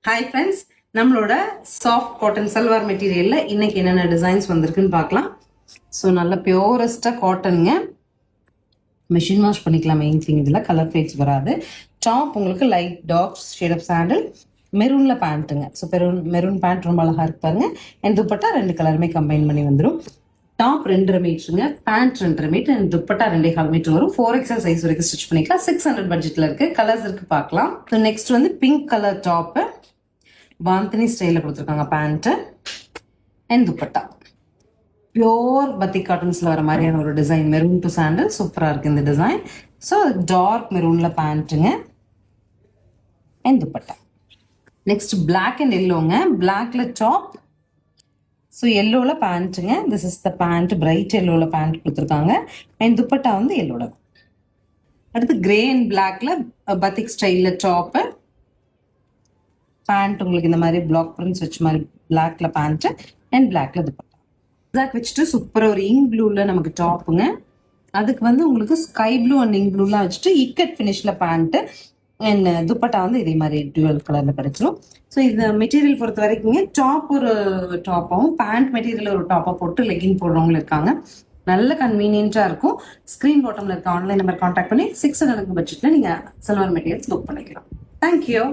Hi friends, நம்மளோட soft cotton salwar மெட்டீரியல்ல இன்னைக்கு என்னென்ன டிசைன்ஸ் வந்திருக்குன்னு பார்க்கலாம். ஸோ நல்ல பியூரஸ்டாக காட்டனுங்க. மிஷின் வாஷ் பண்ணிக்கலாம். மெயின் திங் இதில் கலர் ஃபேட்ஸ் வராது. டாப் உங்களுக்கு லைட் டார்க் ஷேட் ஆஃப் சாண்டில், மெரூனில் பேண்ட்டுங்க. ஸோ மெரூன் பேண்ட் ரொம்ப அழகாக இருப்பாருங்க. அண்ட் துப்பட்டா 2 கலருமே கம்பைன் பண்ணி வந்துடும். டாப் 2.5 மீட்டருங்க, pant 2.5 metre and dupatta 2.25 metre வரும். 4XL சைஸ் வரைக்கும் ஸ்டிச் பண்ணிக்கலாம். 600 பட்ஜெட்டில் இருக்கு. கலர்ஸ் இருக்கு பார்க்கலாம். ஸோ நெக்ஸ்ட் வந்து பிங்க் கலர் டாப்பு, பாந்தினி ஸ்டைலில் கொடுத்துருக்காங்க. பேண்ட்டு அண்ட் துப்பட்டா பியோர் பத்திக் காட்டன்ஸில் வர மாதிரியான ஒரு டிசைன். மெரூன் டு சாண்டல் சூப்பராக இருக்குது இந்த டிசைன். ஸோ டார்க் மெரூனில் பேண்ட்டுங்க and dupatta. Next black and எல்லோங்க. பிளாக்ல டாப், ஸோ எல்லோவில் பேண்ட்டுங்க. This is the pant, bright எல்லோவில் பேண்ட் கொடுத்துருக்காங்க. அண்ட் துப்பட்டா வந்து எல்லோவில். அடுத்து கிரே அண்ட் பிளாக்ல பத்திக் ஸ்டைலில் டாப்பு, பேண்ட் உங்களுக்கு இந்த மாதிரி பிளாக் பிரிண்ட்ஸ் வச்ச மாதிரி பிளாக்ல பேண்ட் அண்ட் பிளாக்ல துப்பட்டா. ஜாக் வச்சுட்டு சூப்பராக ஒரு இங்க் ப்ளூவில் நமக்கு டாப்புங்க. அதுக்கு வந்து உங்களுக்கு ஸ்கை ப்ளூ அண்ட் இங்க் ப்ளூலாம் வச்சுட்டு இக்கட் ஃபினிஷில் பேண்ட்டு அண்ட் துப்பட்டா வந்து இதே மாதிரி டுவல் கலரில் கிடைச்சிரும். ஸோ இந்த மெட்டீரியல் பொறுத்த வரைக்குங்க டாப் ஒரு டாப்பாகவும் பேண்ட் மெட்டீரியல் ஒரு டாப்பாக போட்டு லெகின் போடுறவங்களும் இருக்காங்க. நல்ல கன்வீனியன்ட்டாக இருக்கும். ஸ்க்ரீன் பாட்டமில் இருக்க ஆன்லைன் நம்பர் கான்டாக்ட் பண்ணி 600 பட்ஜெட்டில் நீங்கள் சல்வார் மெட்டீரியல்ஸ் புக் பண்ணிக்கலாம். தேங்க்யூ.